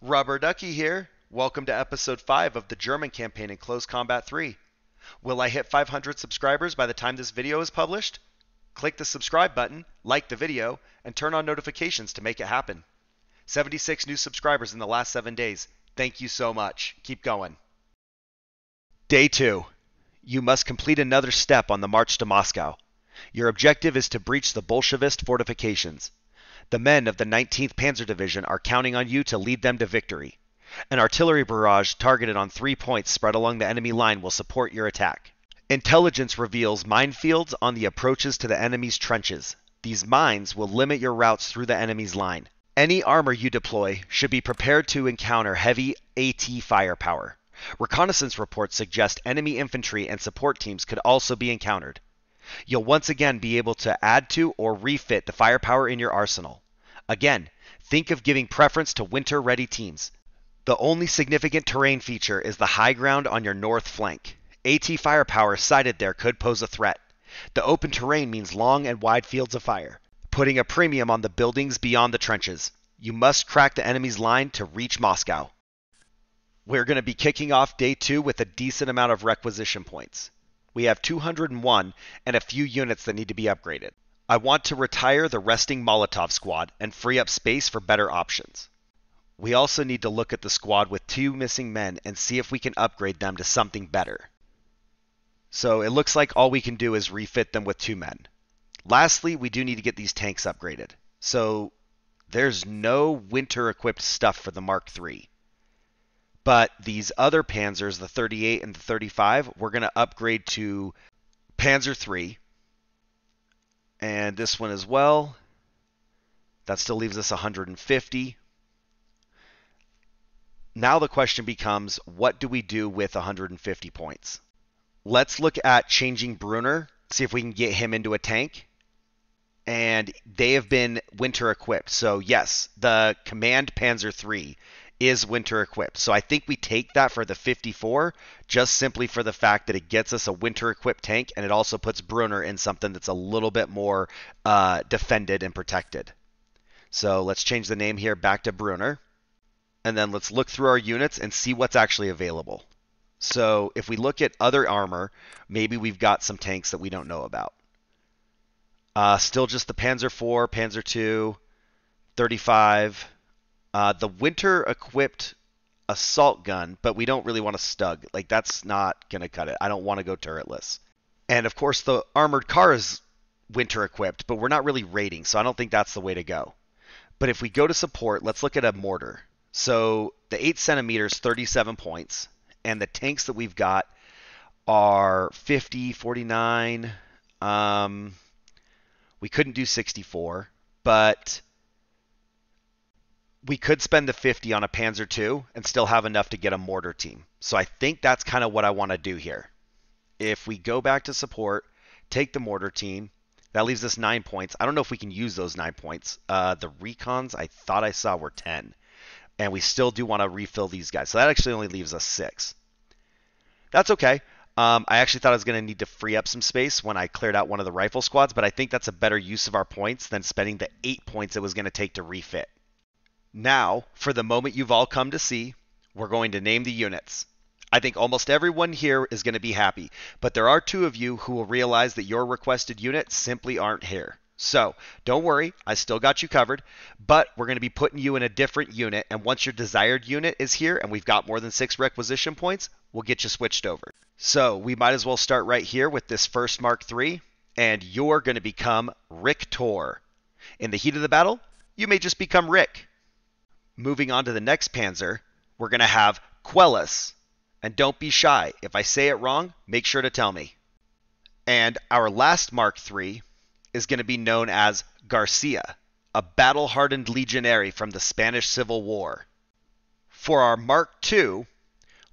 Rubber Ducky here. Welcome to episode 5 of the German campaign in Close Combat 3. Will I hit 500 subscribers by the time this video is published? Click the subscribe button, like the video, and turn on notifications to make it happen. 76 new subscribers in the last 7 days. Thank you so much. Keep going. Day 2. You must complete another step on the march to Moscow. Your objective is to breach the Bolshevist fortifications. The men of the 19th Panzer Division are counting on you to lead them to victory. An artillery barrage targeted on 3 points spread along the enemy line will support your attack. Intelligence reveals minefields on the approaches to the enemy's trenches. These mines will limit your routes through the enemy's line. Any armor you deploy should be prepared to encounter heavy AT firepower. Reconnaissance reports suggest enemy infantry and support teams could also be encountered. You'll once again be able to add to or refit the firepower in your arsenal. Again, think of giving preference to winter-ready teams. The only significant terrain feature is the high ground on your north flank. AT firepower sighted there could pose a threat. The open terrain means long and wide fields of fire, putting a premium on the buildings beyond the trenches. You must crack the enemy's line to reach Moscow. We're going to be kicking off day 2 with a decent amount of requisition points. We have 201 and a few units that need to be upgraded. I want to retire the resting Molotov squad and free up space for better options. We also need to look at the squad with 2 missing men and see if we can upgrade them to something better. So it looks like all we can do is refit them with 2 men. Lastly, we do need to get these tanks upgraded. So there's no winter-equipped stuff for the Mark III. But these other Panzers, the 38 and the 35, we're going to upgrade to Panzer III. And this one as well. That still leaves us 150. Now the question becomes, what do we do with 150 points? Let's look at changing Brunner, see if we can get him into a tank. And they have been winter equipped. So yes, the Command Panzer III is winter equipped. So I think we take that for the 54, just simply for the fact that it gets us a winter equipped tank, and it also puts Brunner in something that's a little bit more defended and protected. So let's change the name here back to Brunner. And then let's look through our units and see what's actually available. So if we look at other armor, maybe we've got some tanks that we don't know about. Still just the Panzer IV, Panzer II, 35. The winter-equipped assault gun, but we don't really want a Stug. Like, that's not going to cut it. I don't want to go turretless. And, of course, the armored car is winter-equipped, but we're not really raiding, so I don't think that's the way to go. But if we go to support, let's look at a mortar. So the 8 centimeters, 37 points, and the tanks that we've got are 50, 49. We couldn't do 64, but we could spend the 50 on a Panzer II and still have enough to get a mortar team. So I think that's kind of what I want to do here. If we go back to support, take the mortar team, that leaves us 9 points. I don't know if we can use those 9 points. The recons I thought I saw were 10. And we still do want to refill these guys. So that actually only leaves us 6. That's okay. I actually thought I was going to need to free up some space when I cleared out one of the rifle squads, but I think that's a better use of our points than spending the 8 points it was going to take to refit. Now, for the moment you've all come to see, we're going to name the units. I think almost everyone here is going to be happy, but there are 2 of you who will realize that your requested units simply aren't here. So, don't worry, I still got you covered, but we're going to be putting you in a different unit, and once your desired unit is here and we've got more than 6 requisition points, we'll get you switched over. So, we might as well start right here with this first Mark III, and you're going to become Richter. In the heat of the battle, you may just become Rick. Moving on to the next Panzer, we're going to have Quellis. And don't be shy. If I say it wrong, make sure to tell me. And our last Mark III is going to be known as Garcia, a battle-hardened legionary from the Spanish Civil War. For our Mark II,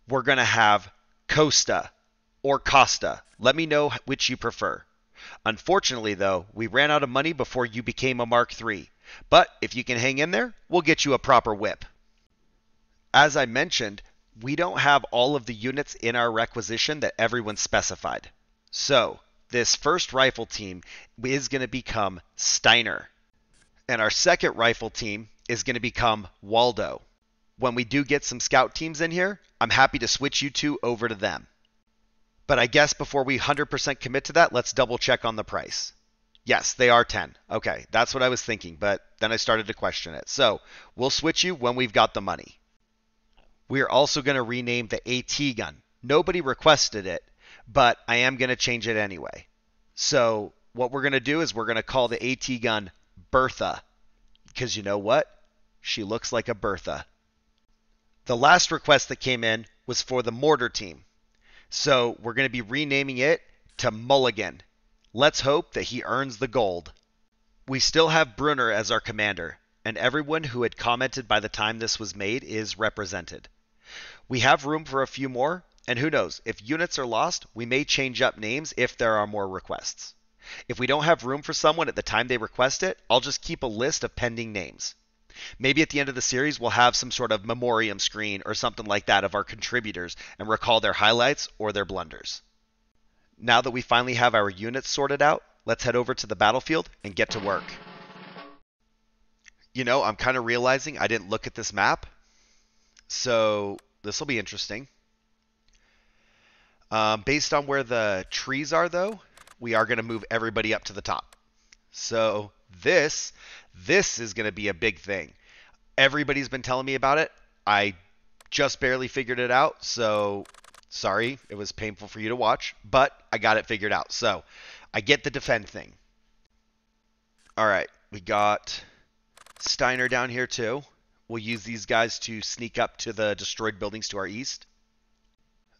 we're going to have Costa or Costa. Let me know which you prefer. Unfortunately, though, we ran out of money before you became a Mark III. But if you can hang in there, we'll get you a proper whip. As I mentioned, we don't have all of the units in our requisition that everyone specified. So, this first rifle team is going to become Steiner. And our second rifle team is going to become Waldo. When we do get some scout teams in here, I'm happy to switch you two over to them. But I guess before we 100% commit to that, let's double check on the price. Yes, they are 10. Okay, that's what I was thinking, but then I started to question it. So we'll switch you when we've got the money. We are also going to rename the AT gun. Nobody requested it, but I am going to change it anyway. So what we're going to do is we're going to call the AT gun Bertha, because you know what? She looks like a Bertha. The last request that came in was for the mortar team. So we're going to be renaming it to Mulligan. Let's hope that he earns the gold. We still have Brunner as our commander, and everyone who had commented by the time this was made is represented. We have room for a few more, and who knows, if units are lost, we may change up names if there are more requests. If we don't have room for someone at the time they request it, I'll just keep a list of pending names. Maybe at the end of the series, we'll have some sort of memoriam screen or something like that of our contributors and recall their highlights or their blunders. Now that we finally have our units sorted out, let's head over to the battlefield and get to work. You know, I'm kind of realizing I didn't look at this map, so this will be interesting. Based on where the trees are, though, we are going to move everybody up to the top. So this is going to be a big thing. Everybody's been telling me about it. I just barely figured it out, so sorry, it was painful for you to watch, but I got it figured out. So I get the defend thing. All right, we got Steiner down here too. We'll use these guys to sneak up to the destroyed buildings to our east.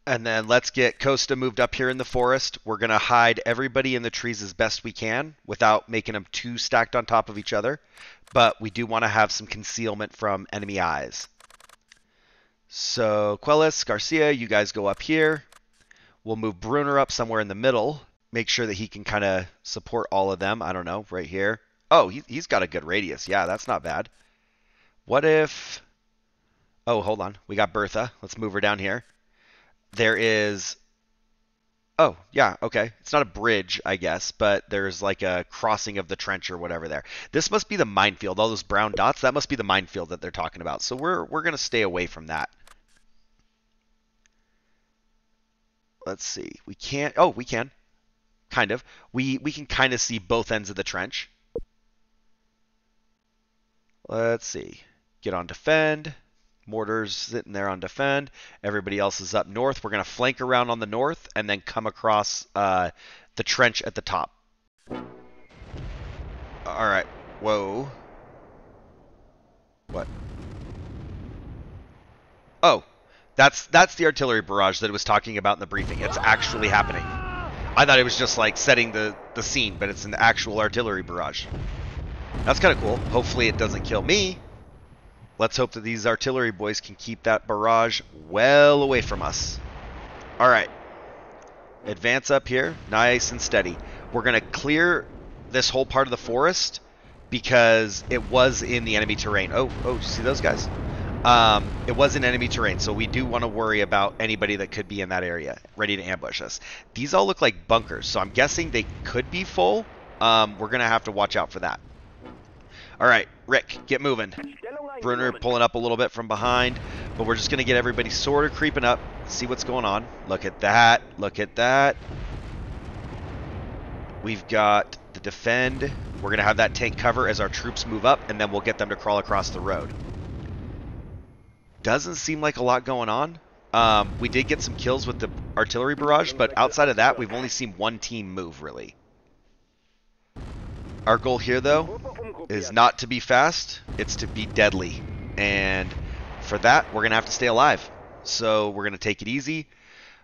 And then let's get Costa moved up here in the forest. We're going to hide everybody in the trees as best we can without making them too stacked on top of each other. But we do want to have some concealment from enemy eyes. So Quellis, Garcia, you guys go up here. We'll move Brunner up somewhere in the middle. Make sure that he can kind of support all of them. I don't know, right here. Oh, he's got a good radius. Yeah, that's not bad. What if... Oh, hold on. We got Bertha. Let's move her down here. There is... Oh, yeah, okay. It's not a bridge, I guess, but there's like a crossing of the trench or whatever there. This must be the minefield. All those brown dots, that must be the minefield that they're talking about. So we're going to stay away from that. Let's see. We can't... Oh, we can. Kind of. We can kind of see both ends of the trench. Let's see. Get on defend. Mortars sitting there on defend. Everybody else is up north. We're going to flank around on the north and then come across the trench at the top. All right. Whoa. What? Oh, that's the artillery barrage that it was talking about in the briefing. It's actually happening. I thought it was just like setting the scene, but it's an actual artillery barrage. That's kind of cool. Hopefully it doesn't kill me. Let's hope that these artillery boys can keep that barrage well away from us. All right. Advance up here. Nice and steady. We're going to clear this whole part of the forest because it was in the enemy terrain. Oh, did you see those guys? It was in enemy terrain, so we do want to worry about anybody that could be in that area, ready to ambush us. These all look like bunkers, so I'm guessing they could be full. We're going to have to watch out for that. All right, Rick, get moving. Brunner pulling up a little bit from behind, but we're just going to get everybody sort of creeping up, see what's going on. Look at that. Look at that. We've got the defend. We're going to have that tank cover as our troops move up, and then we'll get them to crawl across the road. Doesn't seem like a lot going on. We did get some kills with the artillery barrage, but outside of that, we've only seen one team move, really. Our goal here, though, is not to be fast, it's to be deadly. And for that, we're going to have to stay alive. So we're going to take it easy.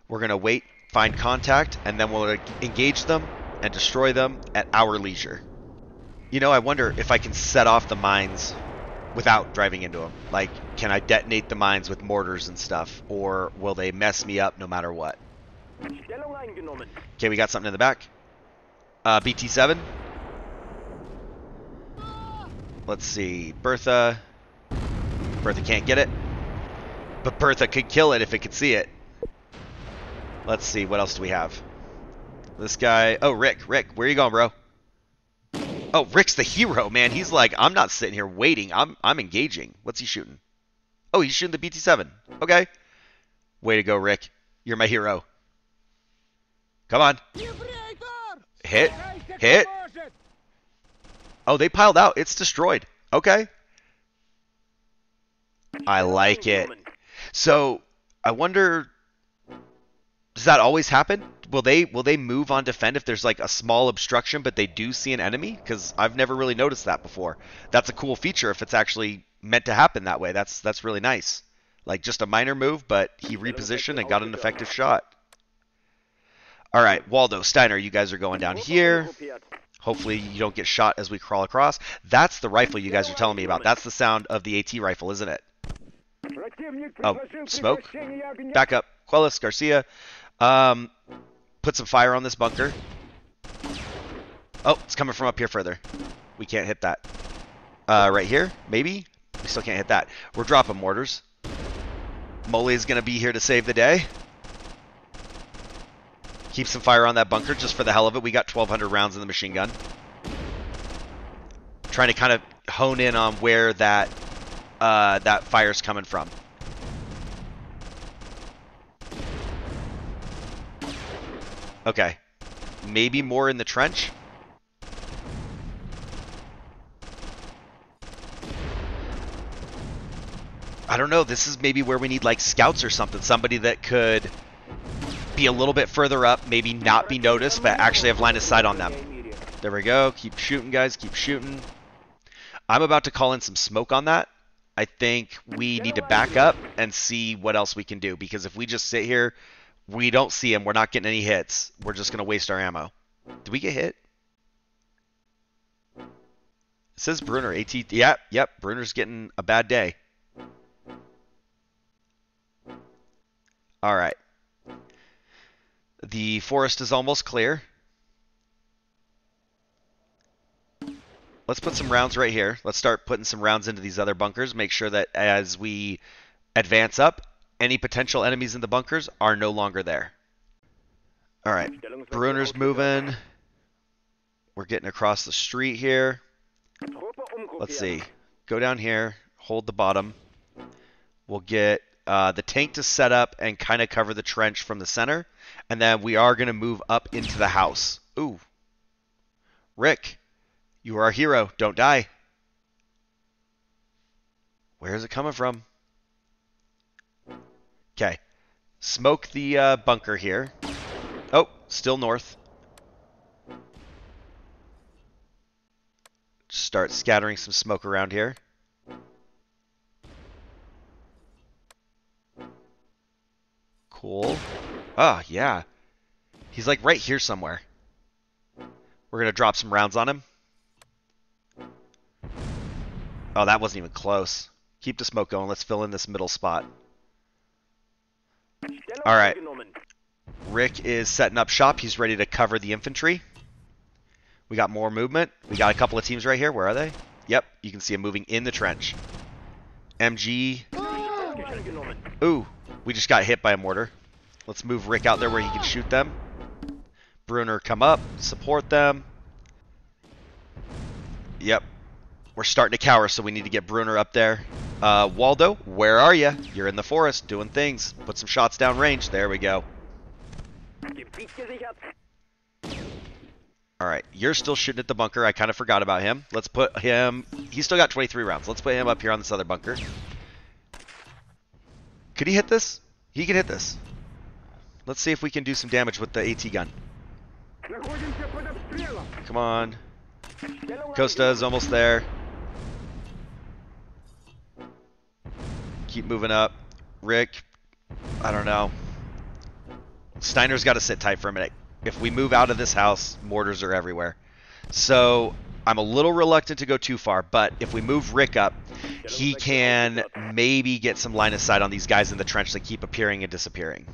We're going to wait, find contact, and then we'll engage them and destroy them at our leisure. You know, I wonder if I can set off the mines without driving into them. Like, can I detonate the mines with mortars and stuff? Or will they mess me up no matter what? Okay, we got something in the back. BT-7. Let's see. Bertha. Bertha can't get it. But Bertha could kill it if it could see it. Let's see. What else do we have? This guy. Oh, Rick. Rick, where you going, bro? Oh, Rick's the hero, man. He's like, I'm not sitting here waiting. I'm engaging. What's he shooting? Oh, he's shooting the BT-7. Okay. Way to go, Rick. You're my hero. Come on. Hit. Hit. Oh, they piled out. It's destroyed. Okay. I like it. So, I wonder, does that always happen? Will they move on defend if there's like a small obstruction but they do see an enemy? Because I've never really noticed that before. That's a cool feature if it's actually meant to happen that way. That's really nice. Like just a minor move, but he repositioned and got an effective shot. All right, Waldo, Steiner, you guys are going down here. Hopefully you don't get shot as we crawl across. That's the rifle you guys are telling me about. That's the sound of the AT rifle, isn't it? Oh, smoke. Back up. Quellis, Garcia. Put some fire on this bunker. Oh, it's coming from up here further. We can't hit that. Right here, maybe? We still can't hit that. We're dropping mortars. Mole's going to be here to save the day. Keep some fire on that bunker just for the hell of it. We got 1,200 rounds in the machine gun. Trying to kind of hone in on where that fire's coming from. Okay. Maybe more in the trench. I don't know. This is maybe where we need like scouts or something. Somebody that could be a little bit further up, maybe not be noticed, but actually have line of sight on them. There we go. Keep shooting, guys. Keep shooting. I'm about to call in some smoke on that. I think we need to back up and see what else we can do. Because if we just sit here, we don't see him. We're not getting any hits. We're just going to waste our ammo. Did we get hit? It says Brunner. AT. Yep. Brunner's getting a bad day. All right. The forest is almost clear. Let's put some rounds right here. Let's start putting some rounds into these other bunkers. Make sure that as we advance up, any potential enemies in the bunkers are no longer there. All right. Brunner's moving. We're getting across the street here. Let's see. Go down here. Hold the bottom. We'll get the tank to set up and kind of cover the trench from the center. And then we are going to move up into the house. Ooh. Rick, you are our hero. Don't die. Where is it coming from? Okay. Smoke the bunker here. Oh, still north. Start scattering some smoke around here. Cool. Oh, yeah. He's like right here somewhere. We're going to drop some rounds on him. Oh, that wasn't even close. Keep the smoke going. Let's fill in this middle spot. All right. Rick is setting up shop. He's ready to cover the infantry. We got more movement. We got a couple of teams right here. Where are they? Yep, you can see them moving in the trench. MG. Ooh, we just got hit by a mortar. Let's move Rick out there where he can shoot them. Brunner, come up. Support them. Yep. We're starting to cower, so we need to get Brunner up there. Waldo, where are you? You're in the forest doing things. Put some shots down range. There we go. Alright, you're still shooting at the bunker. I kind of forgot about him. Let's put him... He's still got 23 rounds. Let's put him up here on this other bunker. Could he hit this? He can hit this. Let's see if we can do some damage with the AT gun. Come on. Costa is almost there. Keep moving up. Rick, I don't know. Steiner's got to sit tight for a minute. If we move out of this house, mortars are everywhere. So I'm a little reluctant to go too far, but if we move Rick up, he can maybe get some line of sight on these guys in the trench that keep appearing and disappearing.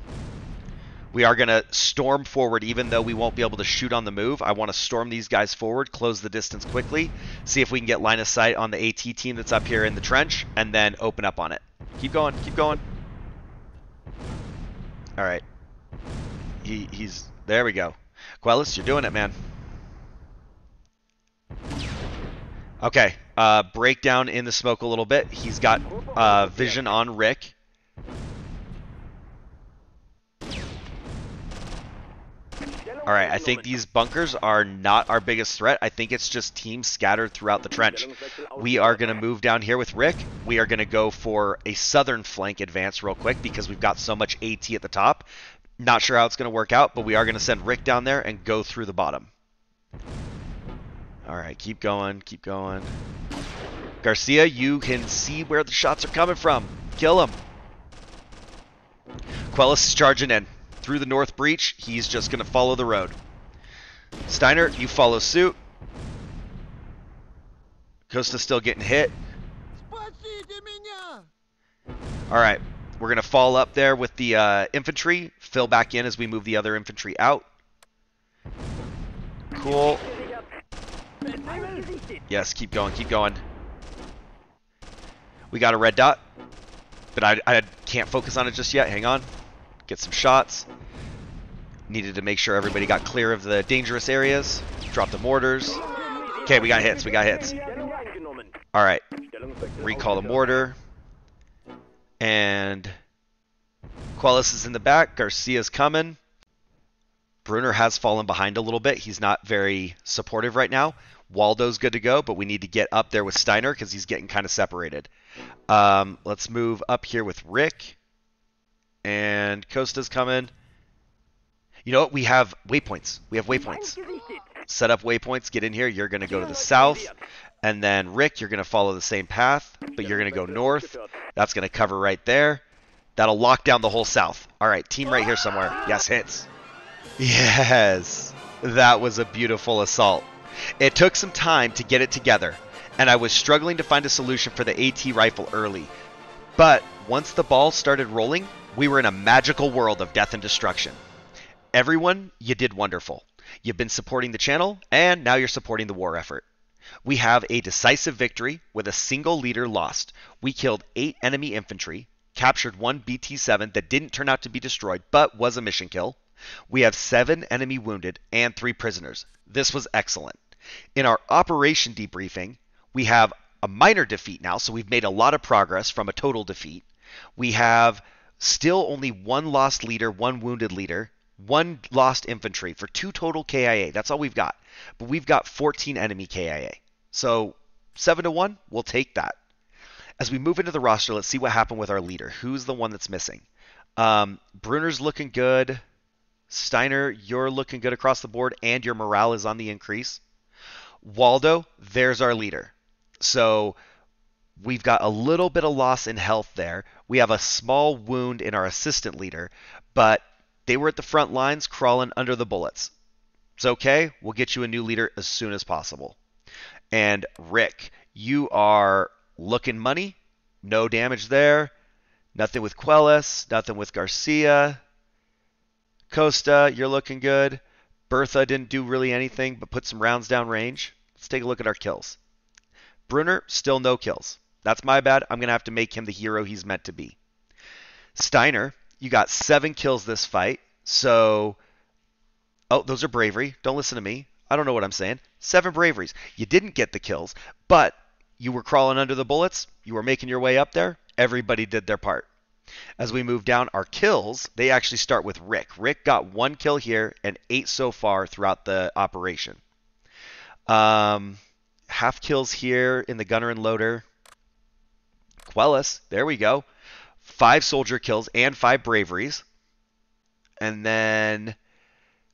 We are going to storm forward, even though we won't be able to shoot on the move. I want to storm these guys forward, close the distance quickly, see if we can get line of sight on the AT team that's up here in the trench, and then open up on it. Keep going, keep going. All right. He's... There we go. Quellis, you're doing it, man. Okay, break down in the smoke a little bit. He's got vision on Rick. All right, I think these bunkers are not our biggest threat. I think it's just teams scattered throughout the trench. We are going to move down here with Rick. We are going to go for a southern flank advance real quick because we've got so much AT at the top. Not sure how it's going to work out, but we are going to send Rick down there and go through the bottom. All right, keep going, keep going. Garcia, you can see where the shots are coming from. Kill him. Quellis is charging in. Through the north breach, he's just going to follow the road. Steiner, you follow suit. Costa's still getting hit. Alright, we're going to fall up there with the infantry. Fill back in as we move the other infantry out. Cool. Yes, keep going, keep going. We got a red dot, but I can't focus on it just yet. Hang on. Get some shots. Needed to make sure everybody got clear of the dangerous areas. Drop the mortars. Okay, we got hits, we got hits. Alright. Recall the mortar. And Quellis is in the back. Garcia's coming. Brunner has fallen behind a little bit. He's not very supportive right now. Waldo's good to go, but we need to get up there with Steiner because he's getting kind of separated. Let's move up here with Rick. And Costa's coming. You know what? We have waypoints. We have waypoints. Set up waypoints. Get in here. You're going to go to the south. And then, Rick, you're going to follow the same path, but you're going to go north. That's going to cover right there. That'll lock down the whole south. All right, team right here somewhere. Yes, hits. Yes. That was a beautiful assault. It took some time to get it together, and I was struggling to find a solution for the AT rifle early. But once the ball started rolling, we were in a magical world of death and destruction. Everyone, you did wonderful. You've been supporting the channel, and now you're supporting the war effort. We have a decisive victory with a single leader lost. We killed 8 enemy infantry, captured 1 BT-7 that didn't turn out to be destroyed, but was a mission kill. We have 7 enemy wounded and 3 prisoners. This was excellent. In our operation debriefing, we have a minor defeat now, so we've made a lot of progress from a total defeat. We have still only 1 lost leader, 1 wounded leader, 1 lost infantry for 2 total KIA. That's all we've got. But we've got 14 enemy KIA. So 7-1, we'll take that. As we move into the roster, let's see what happened with our leader. Who's the one that's missing? Brunner's looking good. Steiner, you're looking good across the board, and your morale is on the increase. Waldo, there's our leader. So we've got a little bit of loss in health there. We have a small wound in our assistant leader, but they were at the front lines crawling under the bullets. It's okay. We'll get you a new leader as soon as possible. And Rick, you are looking money. No damage there. Nothing with Quellis. Nothing with Garcia. Costa, you're looking good. Bertha didn't do really anything but put some rounds down range. Let's take a look at our kills. Brunner, still no kills. That's my bad. I'm going to have to make him the hero he's meant to be. Steiner, you got 7 kills this fight. So, oh, those are bravery. Don't listen to me. I don't know what I'm saying. 7 braveries. You didn't get the kills, but you were crawling under the bullets. You were making your way up there. Everybody did their part. As we move down, our kills, they actually start with Rick. Rick got 1 kill here and 8 so far throughout the operation. Half kills here in the gunner and loader. Quellis, there we go. 5 soldier kills and 5 braveries. And then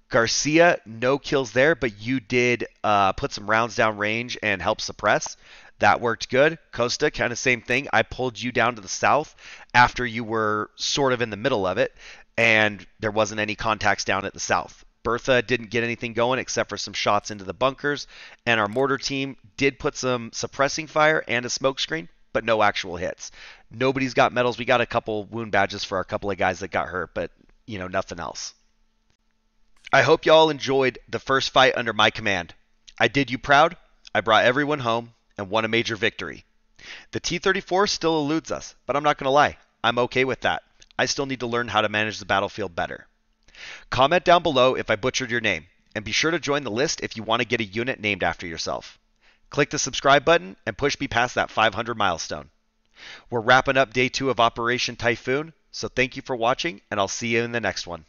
Garcia, no kills there, but you did put some rounds down range and help suppress. That worked good. Costa, kind of same thing. I pulled you down to the south after you were sort of in the middle of it, and there wasn't any contacts down at the south. Bertha didn't get anything going except for some shots into the bunkers, and our mortar team did put some suppressing fire and a smoke screen, but no actual hits. Nobody's got medals. We got a couple wound badges for a couple of guys that got hurt, but, you know, nothing else. I hope y'all enjoyed the first fight under my command. I did you proud. I brought everyone home and won a major victory. The T-34 still eludes us, but I'm not going to lie. I'm okay with that. I still need to learn how to manage the battlefield better. Comment down below if I butchered your name, and be sure to join the list if you want to get a unit named after yourself. Click the subscribe button and push me past that 500 milestone. We're wrapping up day 2 of Operation Typhoon, so thank you for watching, and I'll see you in the next one.